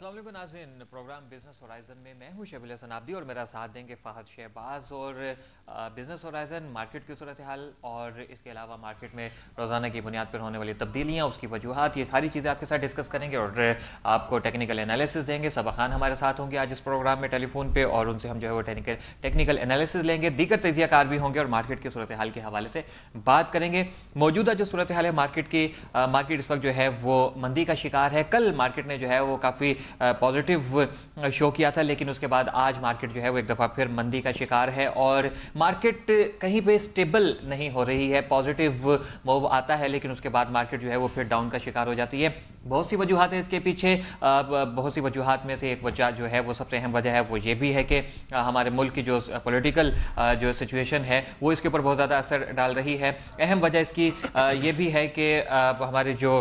अस्सलाम वालेकुम नाज़रीन, प्रोग्राम बिजनेस होराइजन में मैं हूं शबील हसन आबदी और मेरा साथ देंगे फ़हद शहबाज। और बिजनेस होराइजन मार्केट की सूरत हाल और इसके अलावा मार्केट में रोज़ाना की बुनियाद पर होने वाली तब्दीलियाँ, उसकी वजूहात, ये सारी चीज़ें आपके साथ डिस्कस करेंगे और आपको टेक्निकल एनालिसिस देंगे। सबा खान हमारे साथ होंगे आज इस प्रोग्राम में टेलीफोन पर और उनसे हम जो है वो टेक्निकल एनालिसिस लेंगे। दीगर तजिया कार भी होंगे और मार्केट की सूरत हाल के हवाले से बात करेंगे। मौजूदा जो सूरत हाल है मार्केट की, मार्केट इस वक्त जो है वो मंदी का शिकार है। कल मार्केट ने जो है वो काफ़ी पॉजिटिव शो किया था, लेकिन उसके बाद आज मार्केट जो है वो एक दफ़ा फिर मंदी का शिकार है और मार्केट कहीं पे स्टेबल नहीं हो रही है। पॉजिटिव मूव आता है लेकिन उसके बाद मार्केट जो है वो फिर डाउन का शिकार हो जाती है। बहुत सी वजूहत है इसके पीछे। बहुत सी वजूहत में से एक वजह जो है वो सबसे अहम वजह है वो ये भी है कि हमारे मुल्क की जो पॉलिटिकल जो सिचुएशन है वो इसके ऊपर बहुत ज़्यादा असर डाल रही है। अहम वजह इसकी ये भी है कि हमारे जो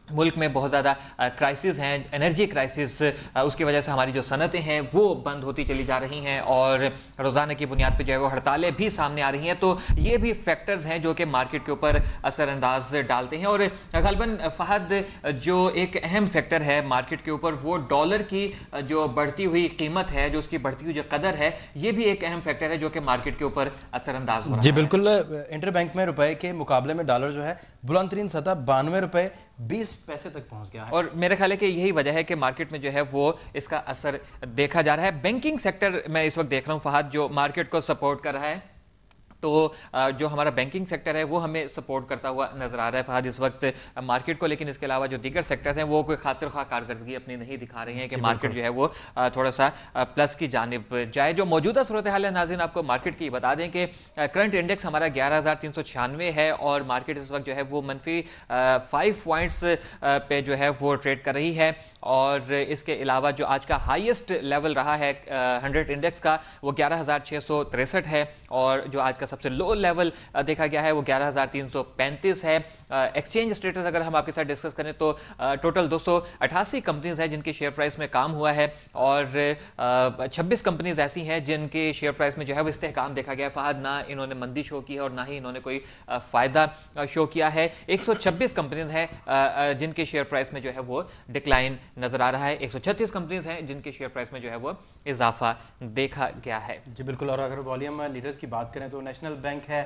मुल्क में बहुत ज़्यादा क्राइसिस हैं, एनर्जी क्राइसिस, उसकी वजह से हमारी जो सनतें हैं वो बंद होती चली जा रही हैं और रोज़ाना की बुनियाद पे जो है वो हड़तालें भी सामने आ रही हैं। तो ये भी फैक्टर्स हैं जो कि मार्केट के ऊपर असरअंदाज डालते हैं। और गलबन फ़हद, जो एक अहम फैक्टर है मार्केट के ऊपर वो डॉलर की जो बढ़ती हुई कीमत है, जो उसकी बढ़ती हुई जो कदर है, ये भी एक अहम फैक्टर है जो कि मार्केट के ऊपर असरअंदाज हो रहा है। जी बिल्कुल। इंटर बैंक में रुपए के मुकाबले में डॉलर जो है बुलंद तरीन सतह 92 रुपए 20 पैसे तक पहुंच गया है और मेरे ख्याल है कि यही वजह है कि मार्केट में जो है वो इसका असर देखा जा रहा है। बैंकिंग सेक्टर मैं इस वक्त देख रहा हूं फहद, जो मार्केट को सपोर्ट कर रहा है। तो जो हमारा बैंकिंग सेक्टर है वो हमें सपोर्ट करता हुआ नजर आ रहा है फहद इस वक्त मार्केट को। लेकिन इसके अलावा जो दीगर सेक्टर्स हैं वो कोई खातिर ख्वाह कारकर्दगी अपनी नहीं दिखा रहे हैं कि मार्केट जो है वो थोड़ा सा प्लस की जानिब जाए। जो मौजूदा सूरत हाल है नाज़रीन, आपको मार्केट की बता दें कि करंट इंडेक्स हमारा 11,396 है और मार्केट इस वक्त जो है वो मनफी 5 पॉइंट्स पे जो है वो ट्रेड कर रही है। और इसके अलावा जो आज का हाईएस्ट लेवल रहा है 100 इंडेक्स का वो 11,663 है और जो आज का सबसे लो लेवल देखा गया है वो 11,335 है। एक्सचेंज स्टेटस अगर हम आपके साथ डिस्कस करें तो टोटल 288 कंपनीज हैं जिनके शेयर प्राइस में काम हुआ है और 26 कंपनीज ऐसी हैं जिनके शेयर प्राइस में जो है वो इस्तेहकाम देखा गया है। फहद, ना इन्होंने मंदी शो की है और ना ही इन्होंने कोई फ़ायदा शो किया है। 126 कंपनीज हैं जिनके शेयर प्राइस में जो है वो डिक्लाइन नजर आ रहा है। 136 कंपनीज हैं जिनके शेयर प्राइस में जो है वो इजाफा देखा गया है। जी बिल्कुल। और अगर वॉल्यूम लीडर्स की बात करें तो नेशनल बैंक है,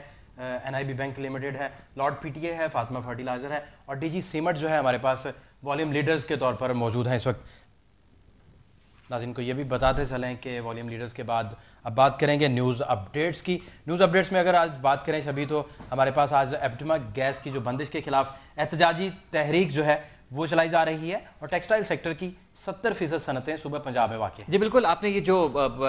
NIB बैंक लिमिटेड है, लॉर्ड PTA है, फातिमा फर्टिलाइजर है और DG सीमेंट जो है हमारे पास वॉल्यूम लीडर्स के तौर पर मौजूद हैं इस वक्त। नाज़रीन को ये भी बताते चलें कि वॉल्यूम लीडर्स के बाद अब बात करेंगे न्यूज़ अपडेट्स की। न्यूज़ अपडेट्स में अगर आज बात करें सभी तो हमारे पास आज एप्टिमा गैस की जो बंदिश के खिलाफ एहतजाजी तहरीक जो है वो चलाई जा रही है और टेक्सटाइल सेक्टर की 70% सनतें सुबह पंजाब में वाक़ हैं। जी बिल्कुल, आपने ये जो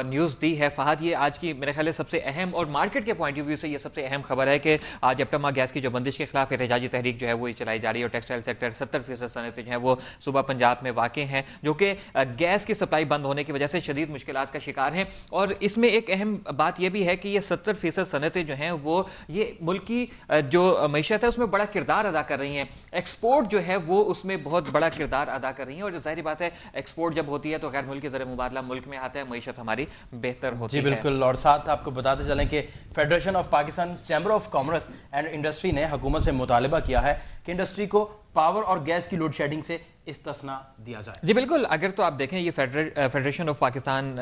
न्यूज़ दी है फहद, ये आज की मेरे ख्याल से सबसे अहम और मार्केट के पॉइंट ऑफ व्यू से ये सबसे अहम खबर है कि आज एप्टिमा गैस की जो बंदिश के खिलाफ एहतजाजी तहरीक जो है वो चलाई जा रही है और टेक्सटाइल सेक्टर 70% सनतें जो है वो सुबह पंजाब में वाक़ हैं, जो कि गैस की सप्लाई बंद होने की वजह से शदीद मुश्किलात का शिकार हैं। और इसमें एक अहम बात यह भी है कि ये 70% सनतें जो हैं वो ये मुल्क की जो मईशत है उसमें बड़ा किरदार अदा कर रही हैं। एक्सपोर्ट जो है वो उसमें बहुत बड़ा किरदार अदा कर रही हैं और जाहिर बात है एक्सपोर्ट जब होती है तो गैर मुल्की ज़र मुबादला मुल्क में आता है, मईशत हमारी बेहतर होती है। जी बिल्कुल। और साथ आपको बताते चलें कि federation of Pakistan chamber of commerce and industry ने हुकूमत से मुतालिबा किया है कि इंडस्ट्री को पावर और गैस की लोड शेडिंग से इस्तिस्ना दिया जाए। जी बिल्कुल। अगर तो आप देखें ये फेडरेशन ऑफ पाकिस्तान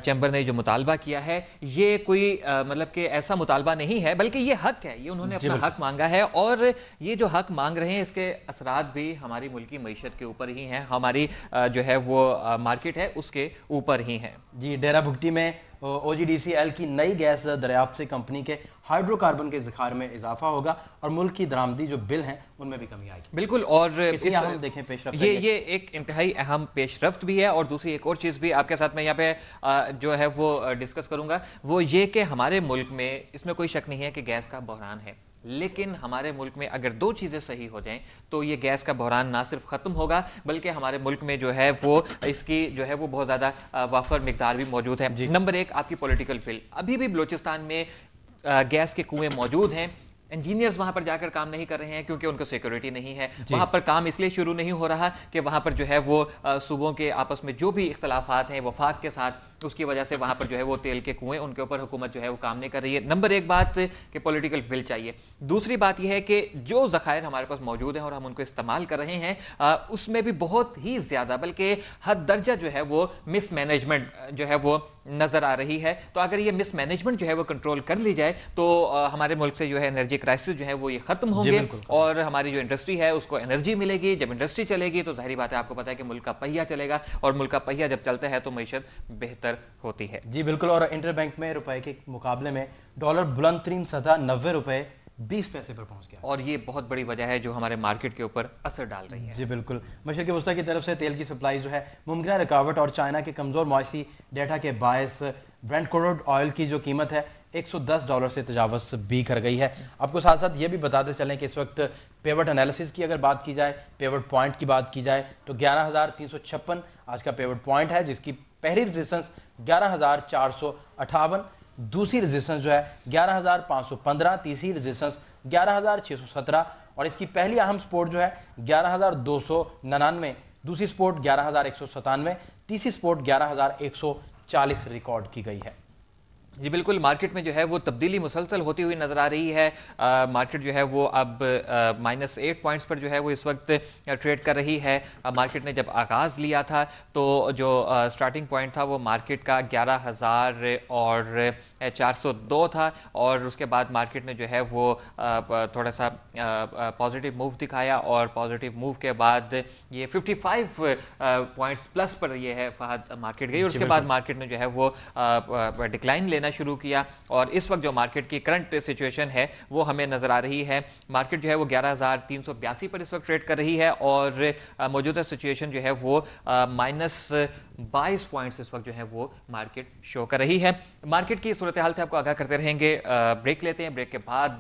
चैम्बर ने जो मुतालबा किया है ये कोई मतलब कि ऐसा मुतालबा नहीं है, बल्कि ये हक है, ये उन्होंने अपना हक मांगा है और ये जो हक मांग रहे हैं इसके असरात भी हमारी मुल्क की मईशत के ऊपर ही हैं, हमारी जो है वो मार्केट है उसके ऊपर ही हैं। जी, डेरा भुगटी में OGDCL की नई गैस दरियाफ्त से कंपनी के हाइड्रोकार्बन के ज़खार में इजाफा होगा और मुल्क की दरामदी जो बिल हैं उनमें भी कमी आएगी। बिल्कुल। और हम देखें पेशरफ्त ये एक इंतहाई अहम पेशरफ्त भी है और दूसरी एक और चीज़ भी आपके साथ मैं यहाँ पे जो है वो डिस्कस करूँगा, वो ये कि हमारे मुल्क में इसमें कोई शक नहीं है कि गैस का बहरान है, लेकिन हमारे मुल्क में अगर दो चीज़ें सही हो जाएं तो ये गैस का बहरान ना सिर्फ ख़त्म होगा बल्कि हमारे मुल्क में जो है वो इसकी जो है वो बहुत ज़्यादा वाफर मिकदार भी मौजूद है। नंबर एक, आपकी पॉलिटिकल फिल, अभी भी बलूचिस्तान में गैस के कुएँ मौजूद हैं। इंजीनियर्स वहां पर जाकर काम नहीं कर रहे हैं क्योंकि उनको सिक्योरिटी नहीं है। वहां पर काम इसलिए शुरू नहीं हो रहा कि वहां पर जो है वो सूबों के आपस में जो भी इख्तलाफात हैं वफाक के साथ उसकी वजह से वहाँ पर जो है वो तेल के कुएं, उनके ऊपर हुकूमत जो है वो काम नहीं कर रही है। नंबर एक बात कि पॉलिटिकल विल चाहिए। दूसरी बात यह है कि जो ज़खायर हमारे पास मौजूद हैं और हम उनको इस्तेमाल कर रहे हैं, उसमें भी बहुत ही ज़्यादा, बल्कि हद दर्जा जो है वो मिसमैनेजमेंट जो है वो नज़र आ रही है। तो अगर ये मिसमैनेजमेंट जो है वो कंट्रोल कर ली जाए तो हमारे मुल्क से जो है एनर्जी क्राइसिस जो है वो ये ख़त्म होंगे और हमारी जो इंडस्ट्री है उसको एनर्जी मिलेगी। जब इंडस्ट्री चलेगी तो जाहिर बात है, आपको पता है कि मुल्क का पहिया चलेगा और मुल्क का पहिया जब चलता है तो मईशत बेहतर होती है। जी बिल्कुल। और इंटरबैंक में रुपए के मुकाबले में डॉलर बुलंद तरीन सतह 90 रुपए 20 पैसे पर पहुंच गया और ये बहुत बड़ी वजह है जो हमारे मार्केट के ऊपर असर डाल रही है। जी बिल्कुल। मशरिक़ वस्ता की तरफ से तेल की सप्लाई जो है मुमकिन रुकावट और चाइना के कमज़ोर मौसी डेटा के बायस ब्रेंट क्रूड ऑयल की जो कीमत है $110 से तजावज़ भी कर गई है। आपको साथ साथ ये भी बताते चलें कि इस वक्त पेवट एनालिसिस की अगर बात की जाए, पेवट पॉइंट की बात की जाए तो 11,356 आज का पेवट पॉइंट है, जिसकी पहली रेजिस्टेंस 11,458, दूसरी रेजिस्टेंस जो है 11,515, तीसरी रेजिस्टेंस 11,617 और इसकी पहली अहम सपोर्ट जो है 11,299, दूसरी सपोर्ट 11,197, तीसरी सपोर्ट 11,140 रिकॉर्ड की गई है। जी बिल्कुल। मार्केट में जो है वो तब्दीली मुसलसल होती हुई नज़र आ रही है। मार्केट जो है वो अब -8 पॉइंट्स पर जो है वो इस वक्त ट्रेड कर रही है। मार्केट ने जब आगाज़ लिया था तो जो स्टार्टिंग पॉइंट था वो मार्केट का 11,402 था और उसके बाद मार्केट ने जो है वो थोड़ा सा पॉजिटिव मूव दिखाया और पॉजिटिव मूव के बाद ये 55 पॉइंट्स प्लस पर ये है फहद मार्केट गई और उसके बाद मार्केट ने जो है वो डिक्लाइन लेना शुरू किया और इस वक्त जो मार्केट की करंट सिचुएशन है वो हमें नजर आ रही है। मार्केट जो है वो 11,382 पर इस वक्त ट्रेड कर रही है और मौजूदा सिचुएशन जो है वो -22 पॉइंट्स इस वक्त जो है वो मार्केट शो कर रही है। मार्केट की सूरत हाल से आपको आगाह करते रहेंगे। ब्रेक लेते हैं, ब्रेक के बाद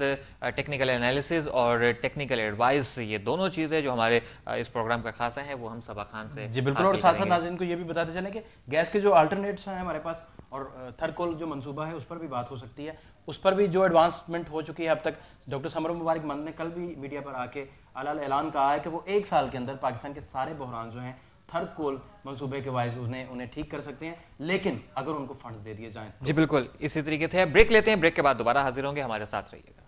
टेक्निकल एनालिसिस और टेक्निकल एडवाइस, ये दोनों चीज़ें जो हमारे इस प्रोग्राम का खासा है वो हम सबा खान से जी बिल्कुल। और साथ साथ नाज़रीन को ये भी बताते चलें कि गैस के जो अल्टरनेट्स हैं हमारे पास और थर्कोल जो मंसूबा है उस पर भी बात हो सकती है, उस पर भी जो एडवांसमेंट हो चुकी है अब तक। डॉक्टर समर मुबारक मंद ने कल भी मीडिया पर आके ऐलान कहा है कि वो 1 साल के अंदर पाकिस्तान के सारे बहरान जो हैं थर्कोल मंसूबे के वाइज उन्हें ठीक कर सकते हैं, लेकिन अगर उनको फंड्स दे दिए जाएं। जी बिल्कुल, इसी तरीके से ब्रेक लेते हैं, ब्रेक के बाद दोबारा हाजिर होंगे, हमारे साथ रहिएगा।